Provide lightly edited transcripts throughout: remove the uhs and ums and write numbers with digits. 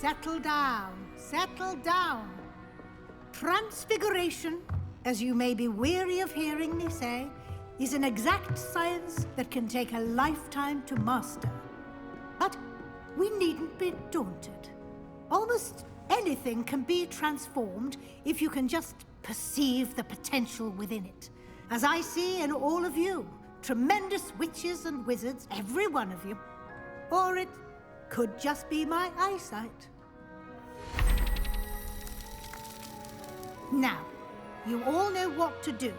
settle down. Settle down. Transfiguration, as you may be weary of hearing me say, is an exact science that can take a lifetime to master. But we needn't be daunted. Almost anything can be transformed if you can just perceive the potential within it. As I see in all of you, tremendous witches and wizards, every one of you. Or it could just be my eyesight. Now, you all know what to do.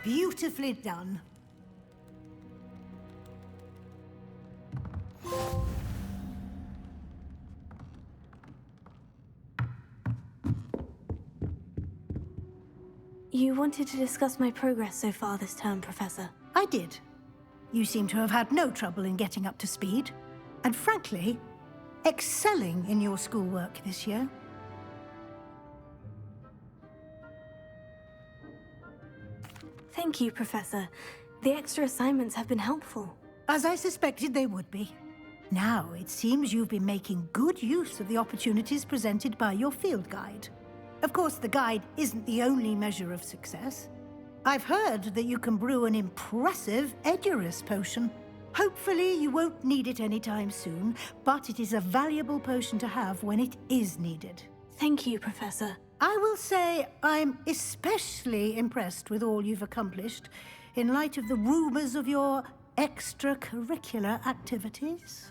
Beautifully done. You wanted to discuss my progress so far this term, Professor. I did. You seem to have had no trouble in getting up to speed, and frankly, excelling in your schoolwork this year. Thank you, Professor. The extra assignments have been helpful. As I suspected they would be. Now, it seems you've been making good use of the opportunities presented by your field guide. Of course, the guide isn't the only measure of success. I've heard that you can brew an impressive Edurus potion. Hopefully, you won't need it anytime soon, but it is a valuable potion to have when it is needed. Thank you, Professor. I will say I'm especially impressed with all you've accomplished in light of the rumors of your extracurricular activities.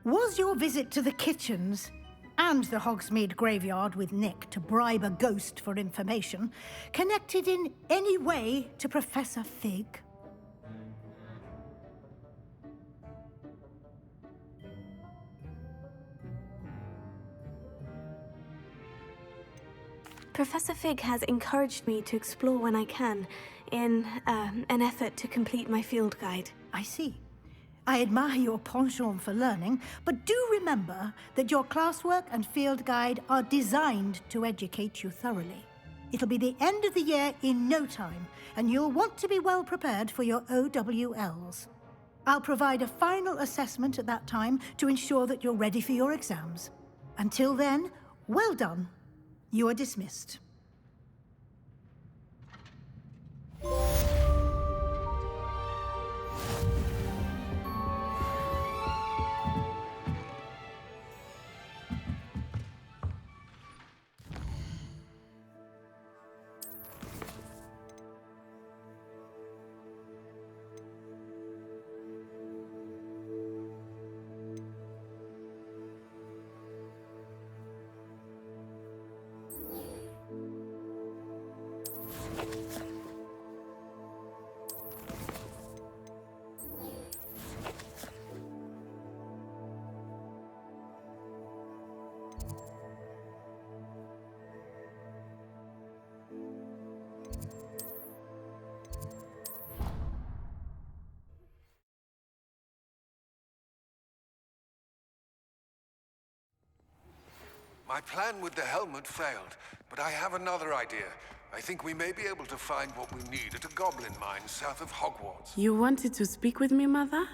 Was your visit to the kitchens and the Hogsmeade graveyard with Nick to bribe a ghost for information connected in any way to Professor Fig? Professor Fig has encouraged me to explore when I can, in an effort to complete my field guide. I see. I admire your penchant for learning, but do remember that your classwork and field guide are designed to educate you thoroughly. It'll be the end of the year in no time, and you'll want to be well prepared for your OWLs. I'll provide a final assessment at that time to ensure that you're ready for your exams. Until then, well done. You are dismissed. My plan with the helmet failed, but I have another idea. I think we may be able to find what we need at a goblin mine south of Hogwarts. You wanted to speak with me, Mother?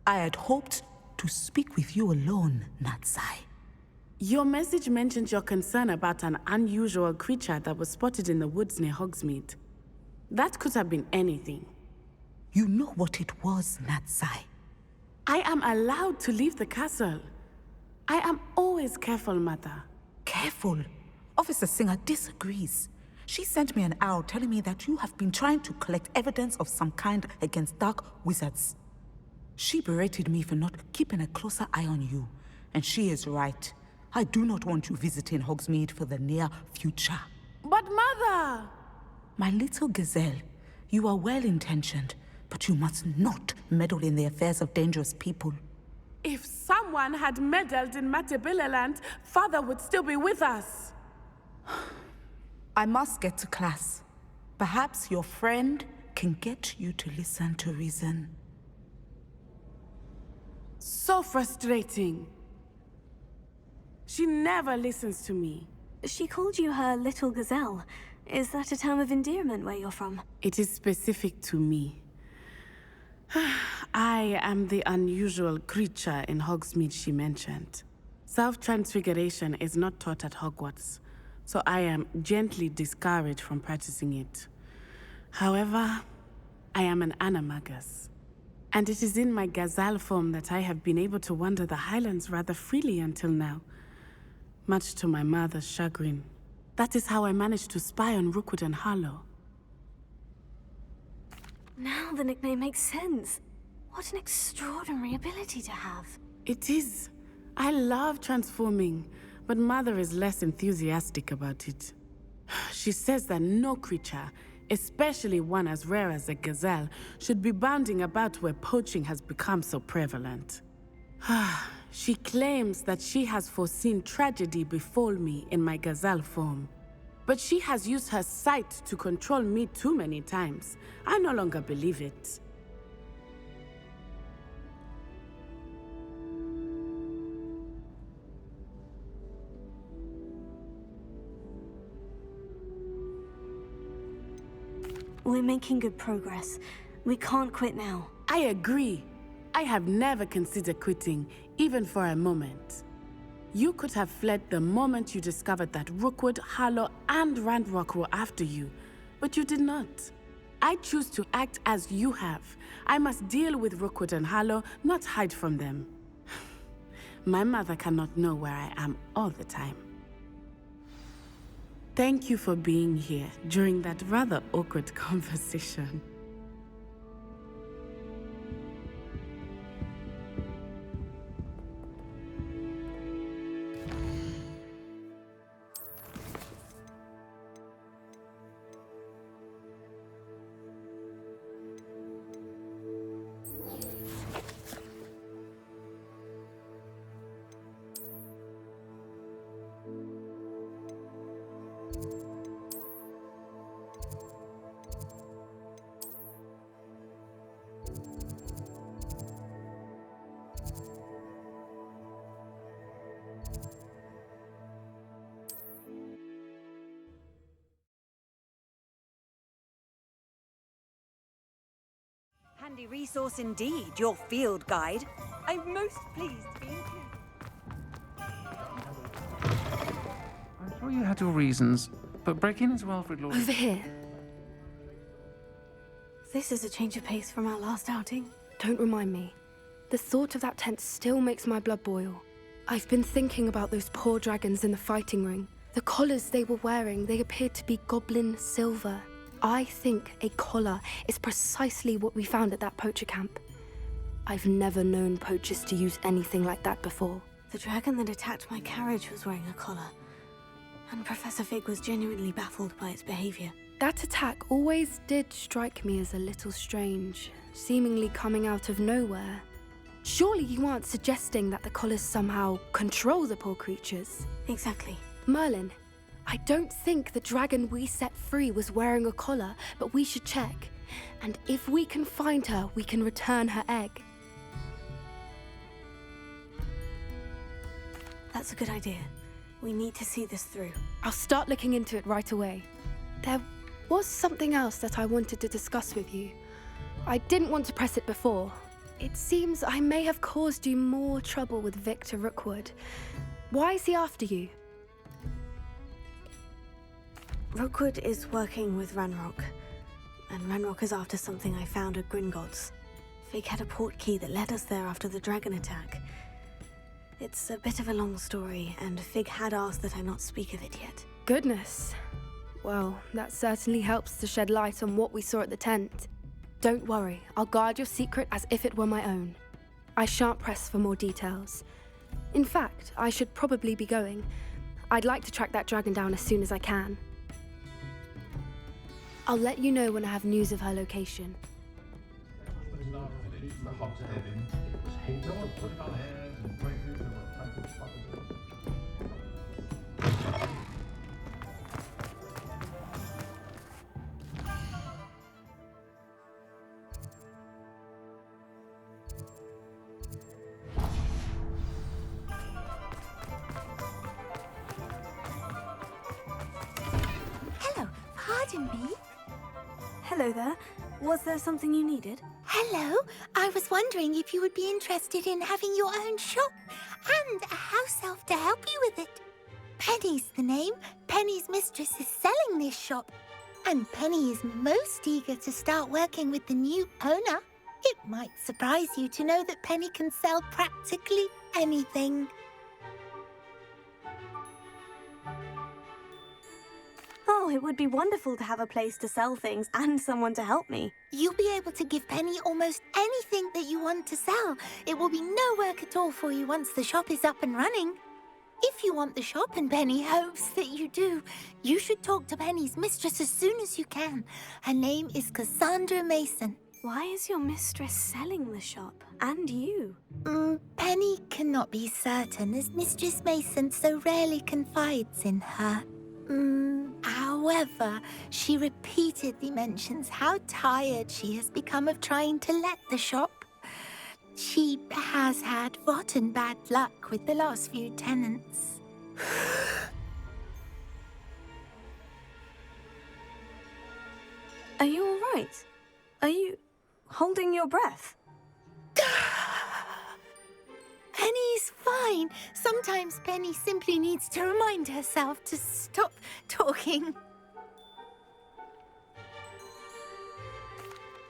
I had hoped to speak with you alone, Natsai. Your message mentioned your concern about an unusual creature that was spotted in the woods near Hogsmeade. That could have been anything. You know what it was, Natsai. I am allowed to leave the castle. I am always careful, Mother. Careful? Officer Singer disagrees. She sent me an owl telling me that you have been trying to collect evidence of some kind against dark wizards. She berated me for not keeping a closer eye on you, and she is right. I do not want you visiting Hogsmeade for the near future. But Mother! My little gazelle, you are well-intentioned, but you must not meddle in the affairs of dangerous people. If someone someone had meddled in Matabilaland, Father would still be with us. I must get to class. Perhaps your friend can get you to listen to reason. So frustrating. She never listens to me. She called you her little gazelle. Is that a term of endearment where you're from? It is specific to me. I am the unusual creature in Hogsmeade she mentioned. Self-transfiguration is not taught at Hogwarts, so I am gently discouraged from practicing it. However, I am an animagus, and it is in my gazelle form that I have been able to wander the Highlands rather freely until now, much to my mother's chagrin. That is how I managed to spy on Rookwood and Harlow. Now the nickname makes sense. What an extraordinary ability to have. It is. I love transforming, but Mother is less enthusiastic about it. She says that no creature, especially one as rare as a gazelle, should be bounding about where poaching has become so prevalent. She claims that she has foreseen tragedy befall me in my gazelle form. But she has used her sight to control me too many times. I no longer believe it. We're making good progress. We can't quit now. I agree. I have never considered quitting, even for a moment. You could have fled the moment you discovered that Rookwood, Harlow, and Ranrock were after you, but you did not. I choose to act as you have. I must deal with Rookwood and Harlow, not hide from them. My mother cannot know where I am all the time. Thank you for being here during that rather awkward conversation. Handy resource indeed, your field guide. I'm most pleased to be included. I'm sure you had your reasons, but break-in is well for Lord. Over here. This is a change of pace from our last outing. Don't remind me. The thought of that tent still makes my blood boil. I've been thinking about those poor dragons in the fighting ring. The collars they were wearing, they appeared to be goblin silver. I think a collar is precisely what we found at that poacher camp. I've never known poachers to use anything like that before. The dragon that attacked my carriage was wearing a collar, and Professor Fig was genuinely baffled by its behavior. That attack always did strike me as a little strange, seemingly coming out of nowhere. Surely you aren't suggesting that the collars somehow control the poor creatures? Exactly. Merlin, I don't think the dragon we set free was wearing a collar, but we should check. And if we can find her, we can return her egg. That's a good idea. We need to see this through. I'll start looking into it right away. There was something else that I wanted to discuss with you. I didn't want to press it before. It seems I may have caused you more trouble with Victor Rookwood. Why is he after you? Rookwood is working with Ranrock, and Ranrock is after something I found at Gringotts. Fig had a portkey that led us there after the dragon attack. It's a bit of a long story, and Fig had asked that I not speak of it yet. Goodness. Well, that certainly helps to shed light on what we saw at the tent. Don't worry, I'll guard your secret as if it were my own. I shan't press for more details. In fact, I should probably be going. I'd like to track that dragon down as soon as I can. I'll let you know when I have news of her location. Hello, pardon me. Hello there. Was there something you needed? Hello, I was wondering if you would be interested in having your own shop and a house elf to help you with it. Penny's the name. Penny's mistress is selling this shop, and Penny is most eager to start working with the new owner. It might surprise you to know that Penny can sell practically anything. Oh, it would be wonderful to have a place to sell things and someone to help me. You'll be able to give Penny almost anything that you want to sell. It will be no work at all for you once the shop is up and running. If you want the shop, and Penny hopes that you do, you should talk to Penny's mistress as soon as you can. Her name is Cassandra Mason. Why is your mistress selling the shop? And you? Penny cannot be certain, as Mistress Mason so rarely confides in her. However, she repeatedly mentions how tired she has become of trying to let the shop. She has had rotten bad luck with the last few tenants. Are you all right? Are you holding your breath? Penny's fine. Sometimes Penny simply needs to remind herself to stop talking.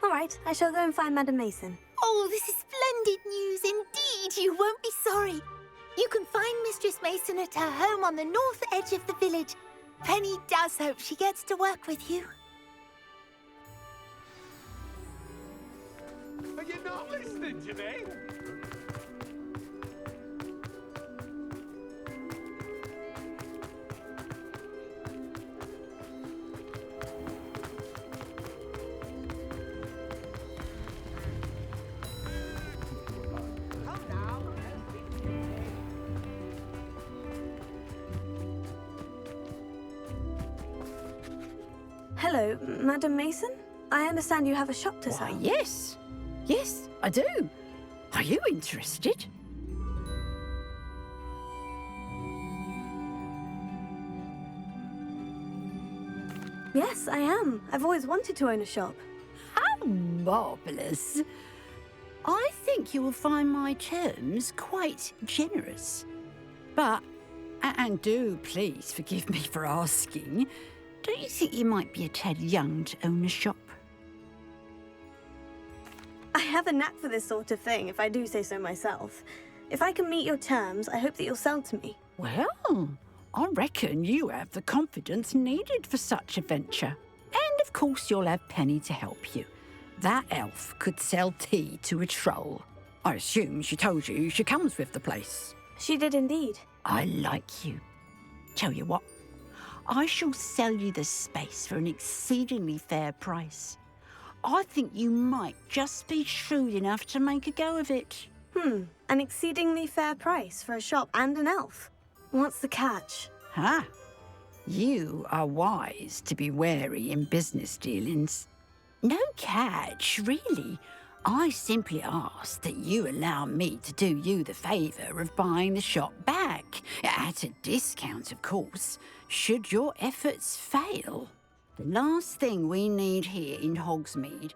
All right, I shall go and find Madame Mason. Oh, this is splendid news indeed. You won't be sorry. You can find Mistress Mason at her home on the north edge of the village. Penny does hope she gets to work with you. Are you not listening to me? Hello, Madame Mason? I understand you have a shop to sell. Why, yes. Yes, I do. Are you interested? Yes, I am. I've always wanted to own a shop. How marvellous. I think you will find my terms quite generous. But, and do please forgive me for asking, don't you think you might be a tad young to own a shop? I have a knack for this sort of thing, if I do say so myself. If I can meet your terms, I hope that you'll sell to me. Well, I reckon you have the confidence needed for such a venture. And of course you'll have Penny to help you. That elf could sell tea to a troll. I assume she told you she comes with the place. She did indeed. I like you. Tell you what, I shall sell you the space for an exceedingly fair price. I think you might just be shrewd enough to make a go of it. An exceedingly fair price for a shop and an elf. What's the catch? Ah, you are wise to be wary in business dealings. No catch, really. I simply ask that you allow me to do you the favour of buying the shop back, at a discount, of course, should your efforts fail. The last thing we need here in Hogsmeade...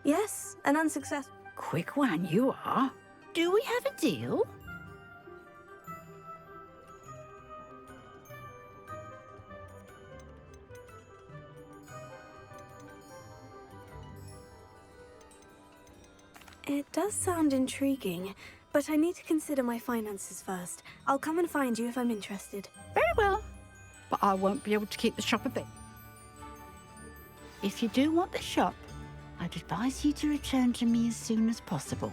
Yes, an unsuccessful... Quick one you are. Do we have a deal? It does sound intriguing, but I need to consider my finances first. I'll come and find you if I'm interested. Very well. But I won't be able to keep the shop a bit. If you do want the shop, I'd advise you to return to me as soon as possible.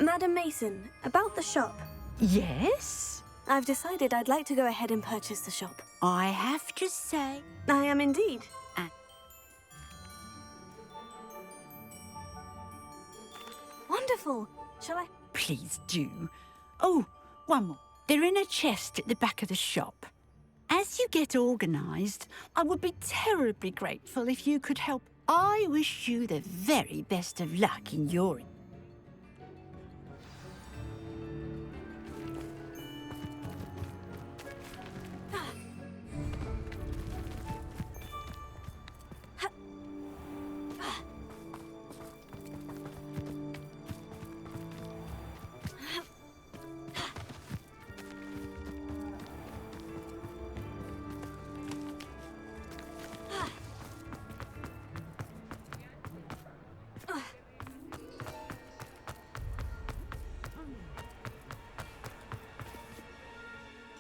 Madam Mason, about the shop. Yes? I've decided I'd like to go ahead and purchase the shop. I have to say... I am indeed. careful. Shall I? Please do. Oh, one more. They're in a chest at the back of the shop. As you get organised, I would be terribly grateful if you could help. I wish you the very best of luck in your...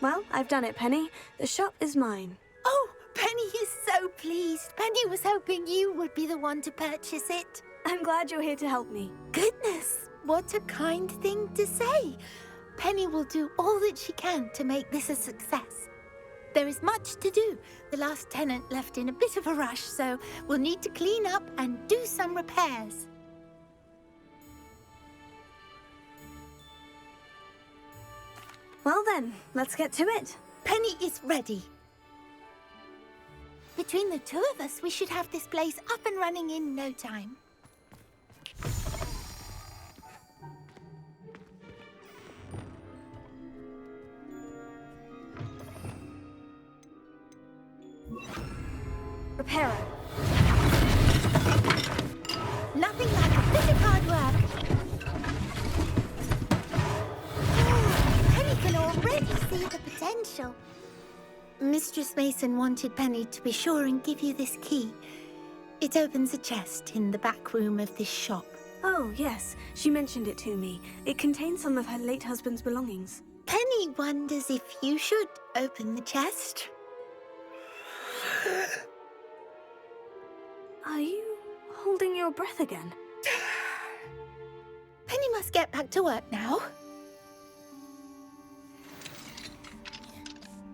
Well, I've done it, Penny. The shop is mine. Oh, Penny is so pleased. Penny was hoping you would be the one to purchase it. I'm glad you're here to help me. Goodness, what a kind thing to say. Penny will do all that she can to make this a success. There is much to do. The last tenant left in a bit of a rush, so we'll need to clean up and do some repairs. Well then, let's get to it. Penny is ready. Between the two of us, we should have this place up and running in no time. Repairer. Nothing like a bit of hard work. Penny can already see the potential. Mistress Mason wanted Penny to be sure and give you this key. It opens a chest in the back room of this shop. Oh, yes. She mentioned it to me. It contains some of her late husband's belongings. Penny wonders if you should open the chest. Are you holding your breath again? Penny must get back to work now.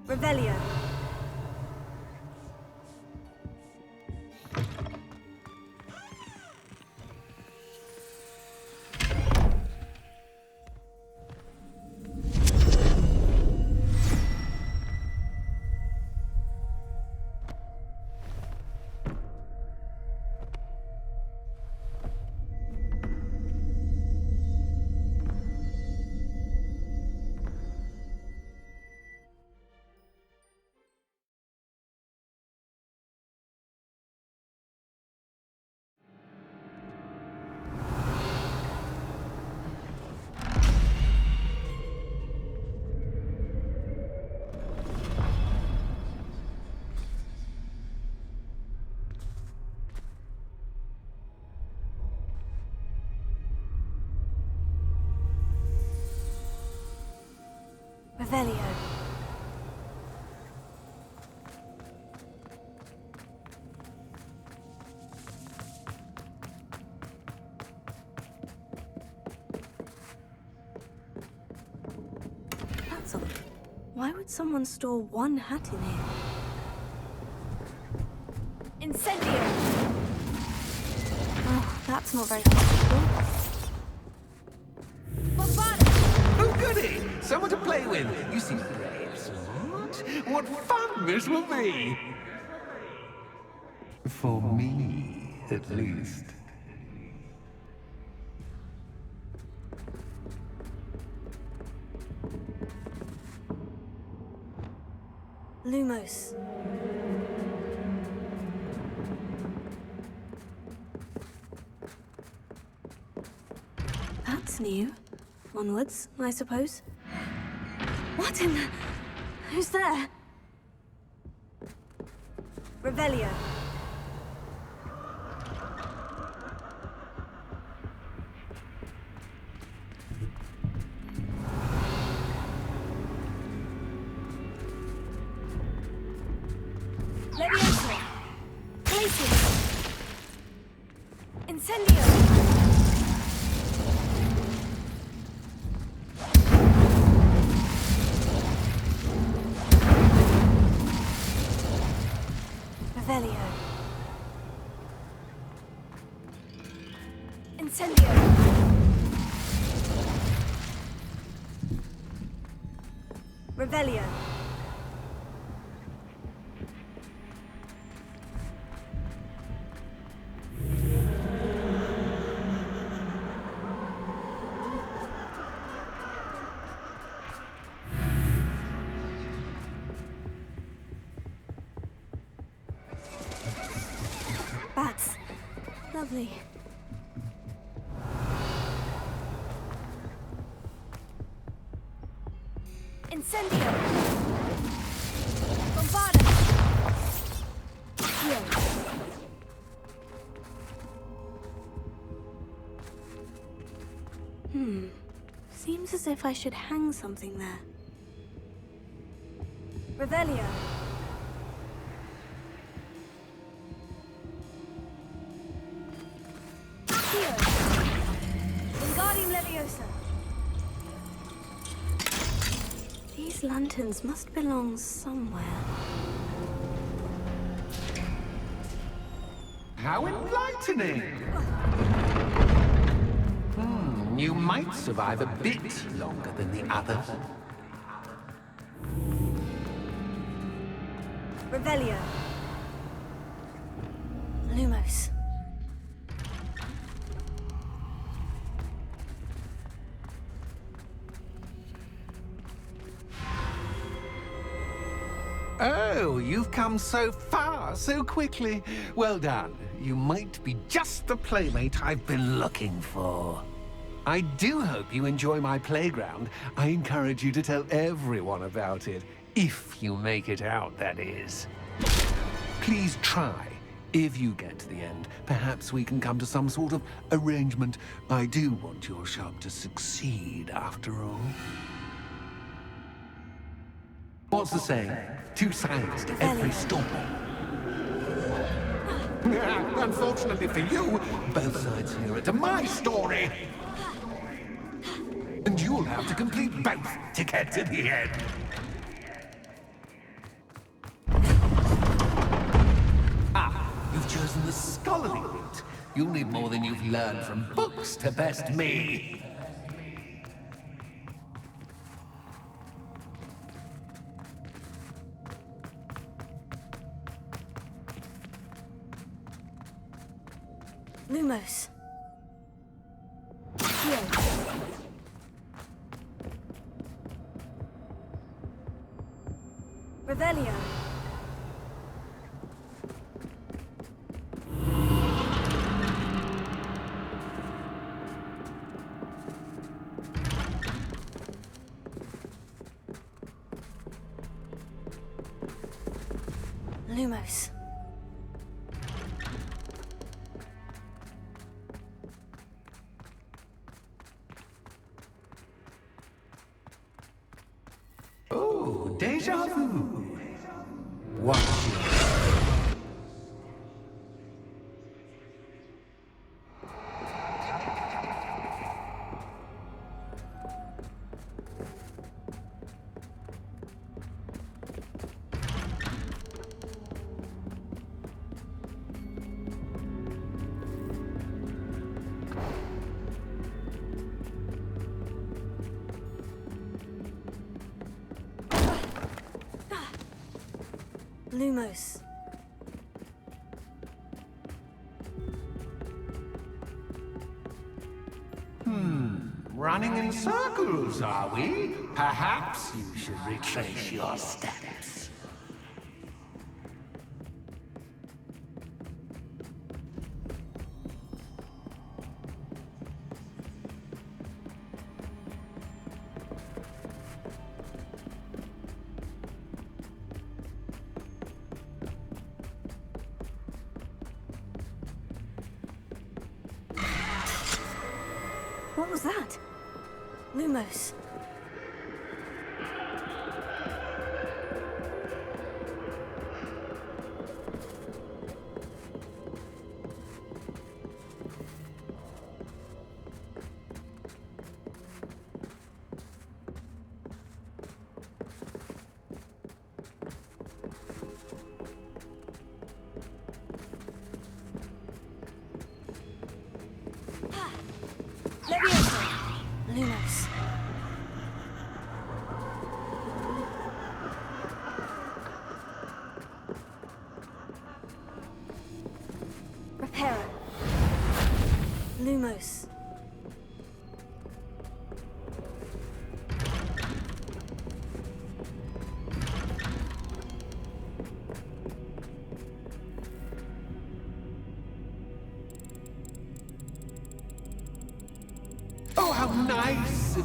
Revelio. Revelio. That's odd. Why would someone store one hat in here? Incendio! Oh, that's not very comfortable. Oh, goody! Someone to play with. You seem brave, smart. What fun this will be! For me, at least. Lumos. That's new. Onwards, I suppose. What in the... Who's there? Revelio. Levioso. Placing. Incendio. Revelio. Incendio. Revelio. Bats. Lovely. Incendio. Bombarda. Heal. Seems as if I should hang something there. Revelio. Heal. Wingardium Leviosa. These lanterns must belong somewhere. How enlightening! You might survive a bit longer than the others. Revelio. Lumos. Oh, you've come so far, so quickly. Well done. You might be just the playmate I've been looking for. I do hope you enjoy my playground. I encourage you to tell everyone about it. If you make it out, that is. Please try. If you get to the end, perhaps we can come to some sort of arrangement. I do want your shop to succeed, after all. What's the saying? Two sides to every story. Unfortunately for you, both sides here are to my story. And you'll have to complete both to get to the end. You've chosen the scholarly route. You'll need more than you've learned from books to best me. Lumos. Heal. Revelio. Lumos. Oh, déjà vu. Watch it. Lumos. Running in circles, are we? Perhaps you should retrace your steps. What was that? Lumos. Leviosa. Lumos.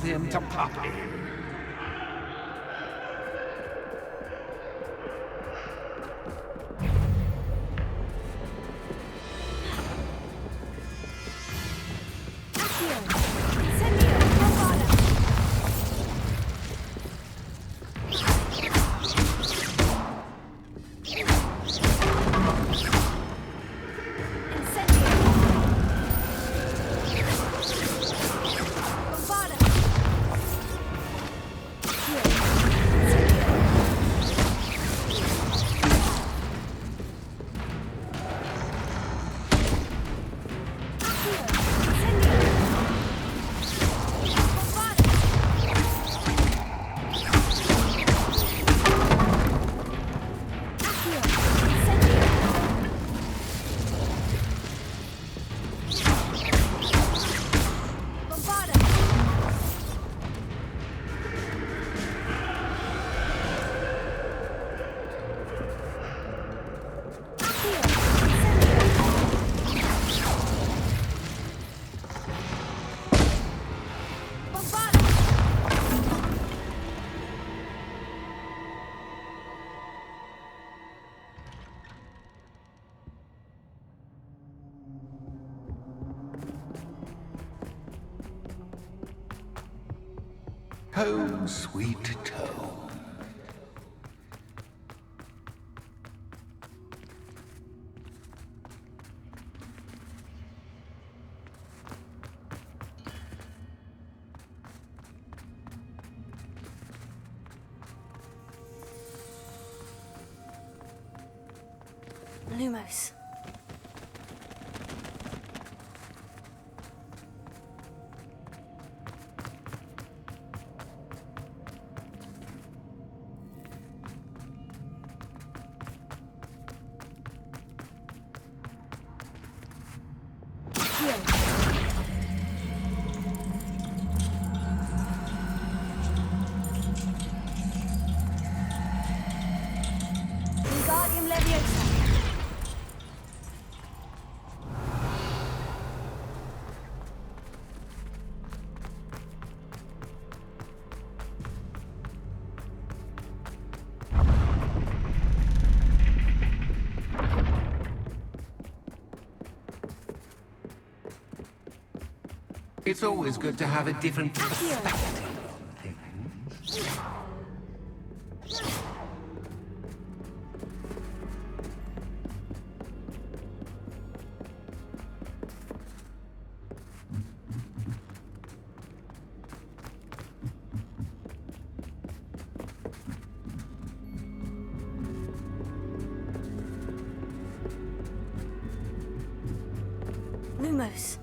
him to puppy. Home, sweet home. Lumos. It's always good to have a different perspective. Lumos.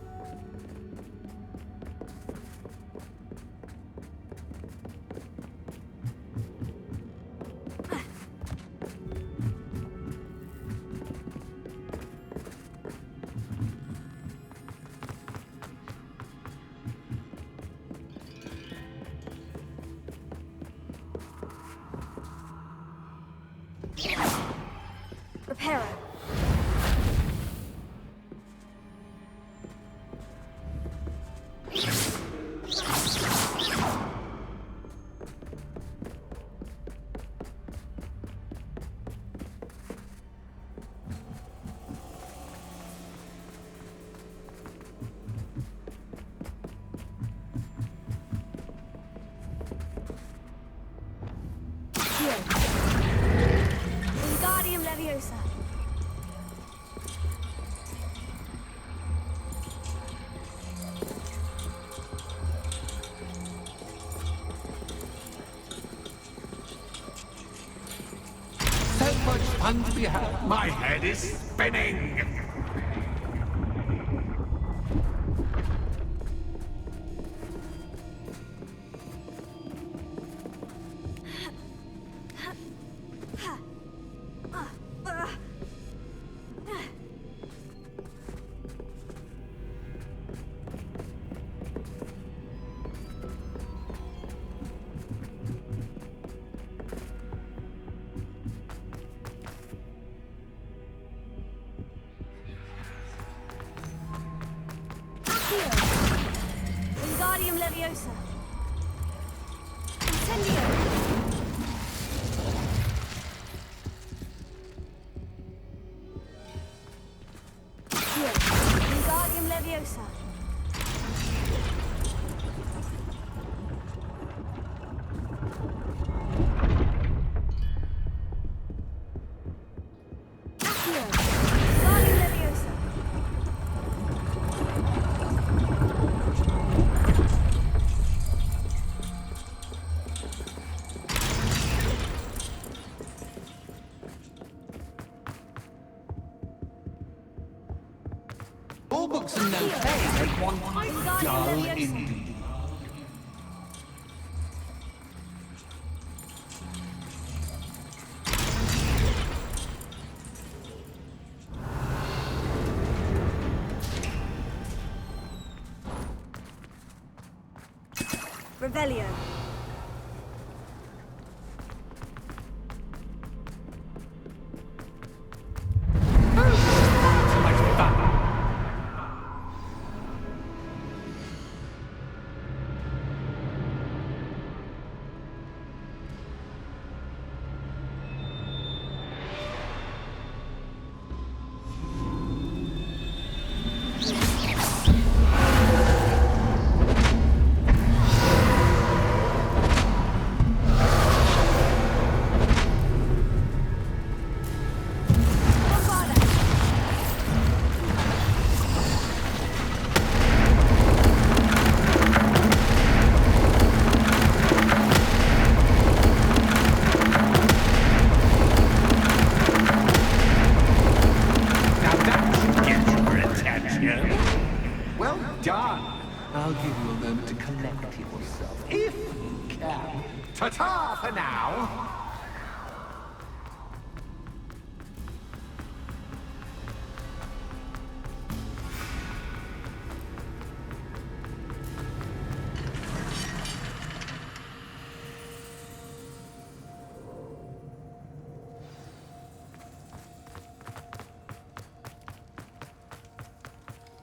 Reparo. Wingardium Leviosa. So much fun to be had. My head is spinning. Wingardium Leviosa. books and no play make one quite dull indeed. Revelio. I'll give you a moment to collect yourself, if you can. Ta-ta for now!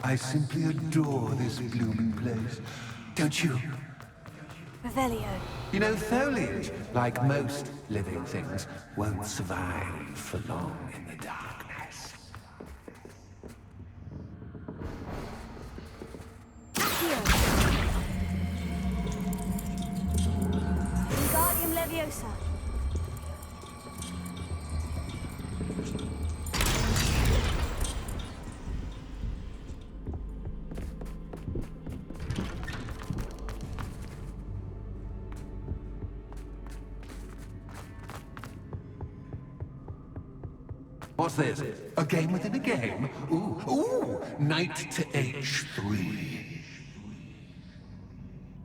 I simply adore this blooming place. Don't you? Revelio. You know, foliage, like most living things, won't survive for long in the darkness. Wingardium Leviosa. What's this? A game within a game? Ooh, knight to H3.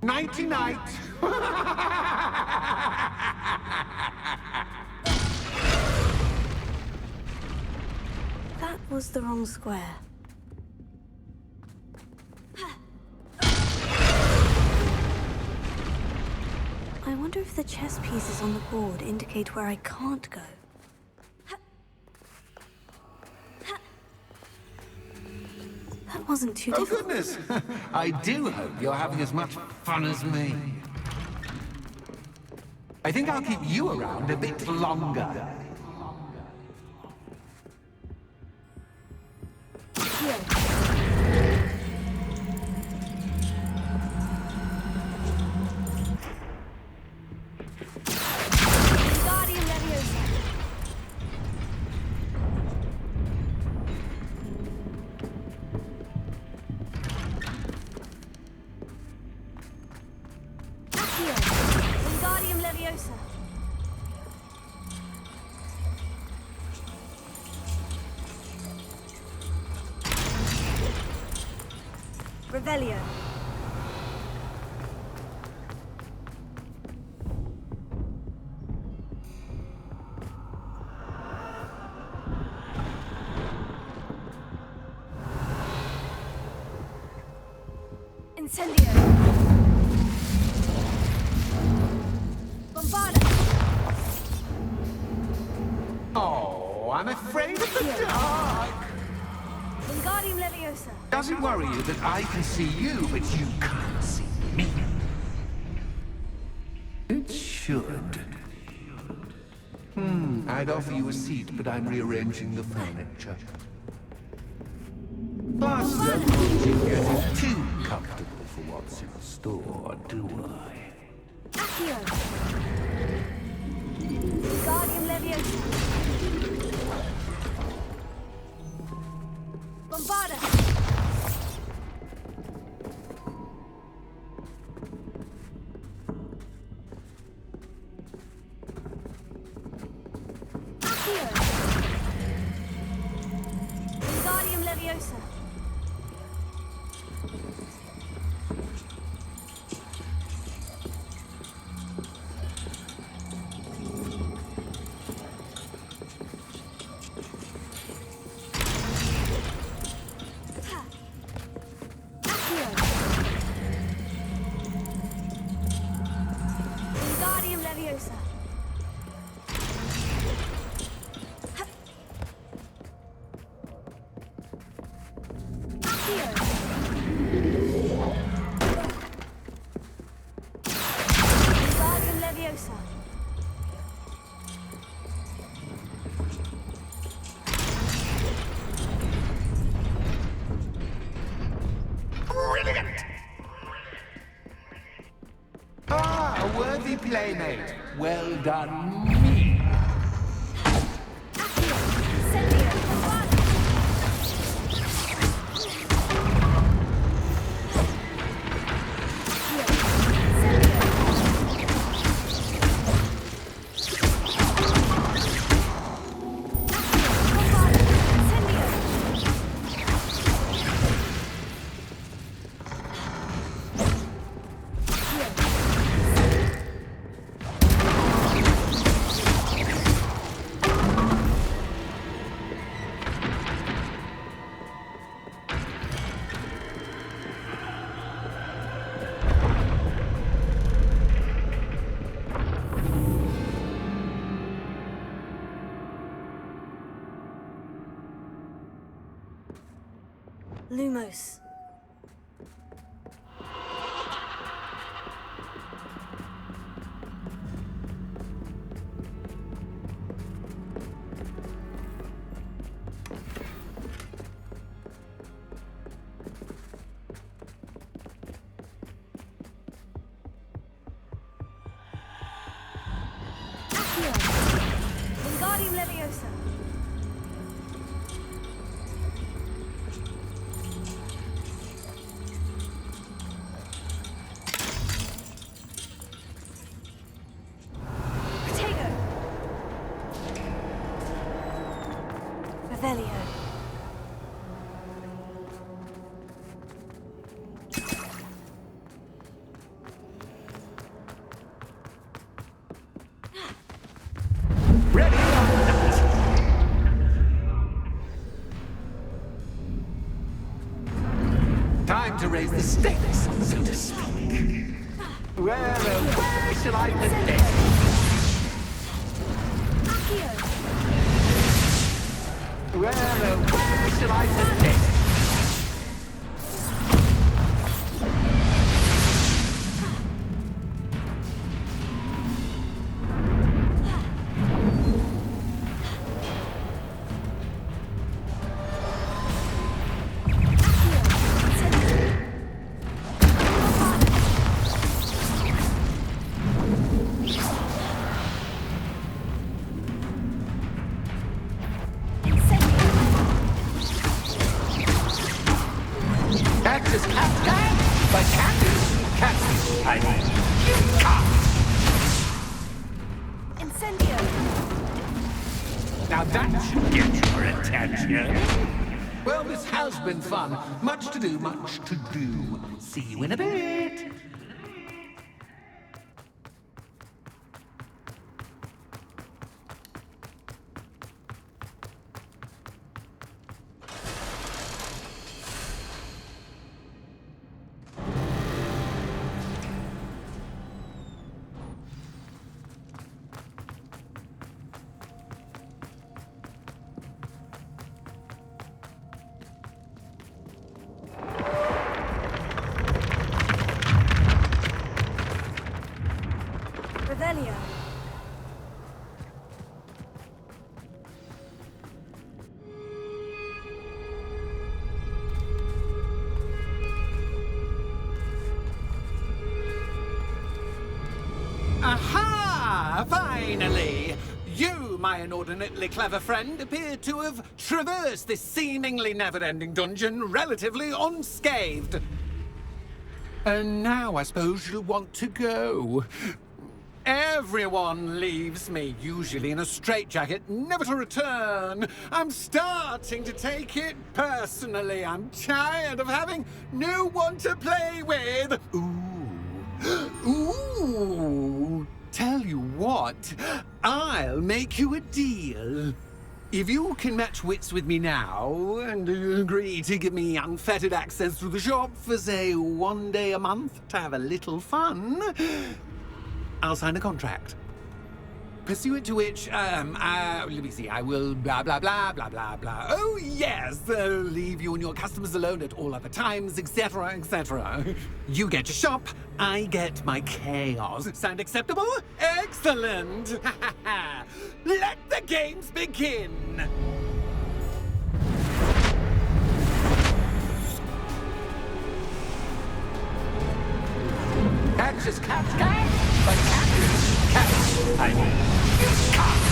Nighty-night! That was the wrong square. I wonder if the chess pieces on the board indicate where I can't go. That wasn't too difficult. Oh, goodness! I do hope you're having as much fun as me. I think I'll keep you around a bit longer. Wingardium Leviosa. Revelio. Incendio. Oh, I'm afraid of the dark! Wingardium Leviosa. Does it worry you that I can see you, but you can't see me? It should. I'd offer you a seat, but I'm rearranging the furniture. Plus, don't want you getting too comfortable for what's in store, do I? Accio. Wingardium Leviosa. Bombarda. Accio. Wingardium Leviosa. Leviosa. Leviosa. Brilliant! Ah, a worthy playmate. Well done, me. Lumos. Wingardium Leviosa. Revelio. Ready or not? Time to raise the stakes, so to speak. Where shall I put this? Where shall I put this? Now that should get your attention. Well, this has been fun. Much to do, much to do. See you in a bit. Revelio. Aha! Finally! You, my inordinately clever friend, appear to have traversed this seemingly never-ending dungeon relatively unscathed. And now I suppose you'll want to go. Everyone leaves me, usually in a straitjacket, never to return. I'm starting to take it personally. I'm tired of having no one to play with. Ooh. Tell you what, I'll make you a deal. If you can match wits with me now, and agree to give me unfettered access to the shop for, say, 1 day a month to have a little fun, I'll sign a contract. pursuant to which, let me see, I will blah, blah, blah, blah, blah, blah. Oh, yes, leave you and your customers alone at all other times, etc., etc. You get your shop, I get my chaos. Sound acceptable? Excellent! Let the games begin! Catch is catch, but catch is catch. I mean, it's catch.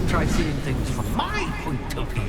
Try seeing things from my point of view.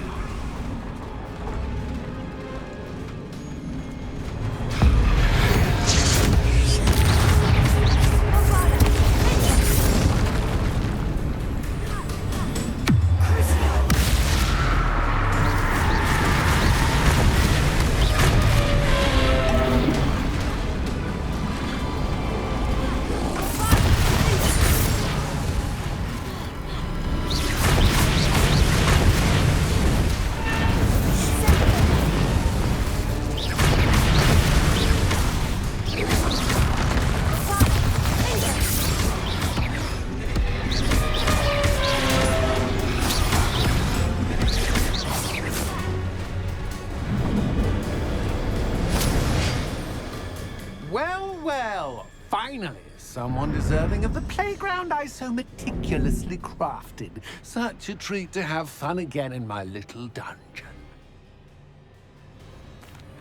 Finally, someone deserving of the playground I so meticulously crafted. Such a treat to have fun again in my little dungeon.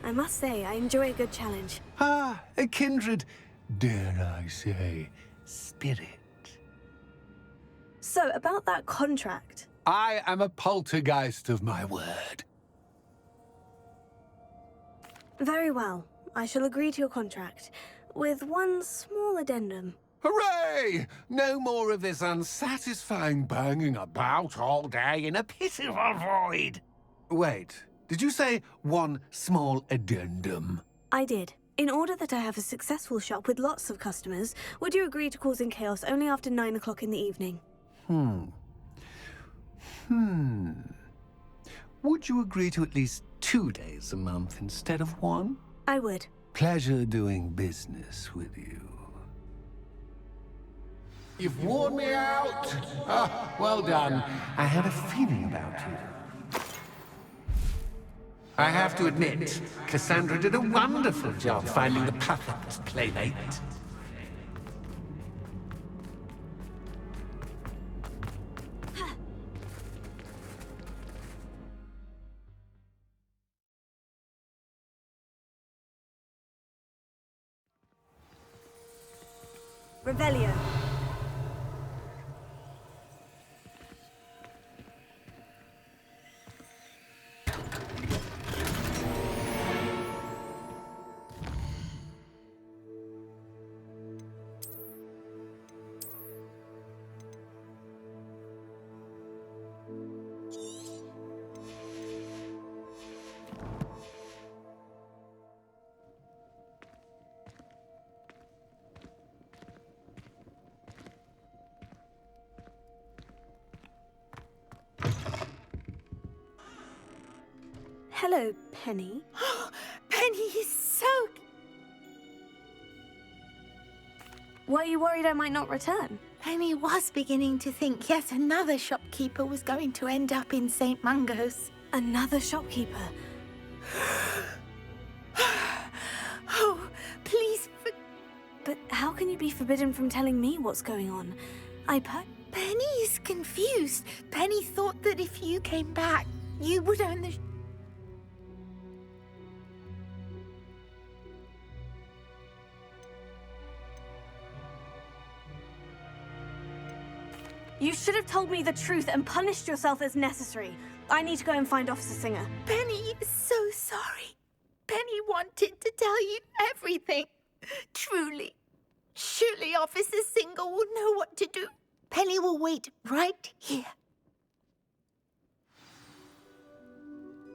I must say, I enjoy a good challenge. Ah, a kindred, dare I say, spirit. So, about that contract. I am a poltergeist of my word. Very well. I shall agree to your contract. With one small addendum. Hooray! No more of this unsatisfying banging about all day in a pitiful void. Wait, did you say one small addendum? I did. In order that I have a successful shop with lots of customers, would you agree to causing chaos only after 9 o'clock in the evening? Would you agree to at least 2 days a month instead of 1? I would. Pleasure doing business with you. You've worn me out. Ah, well done. I had a feeling about you. I have to admit, Cassandra did a wonderful job finding the perfect playmate. Revelio. Hello, Penny. Penny is so... Were you worried I might not return? Penny was beginning to think yet another shopkeeper was going to end up in St. Mungo's. Another shopkeeper? Oh, please But how can you be forbidden from telling me what's going on? Penny is confused. Penny thought that if you came back, you would own the... You should have told me the truth and punished yourself as necessary. I need to go and find Officer Singer. Penny is so sorry. Penny wanted to tell you everything. Truly. Surely Officer Singer will know what to do. Penny will wait right here.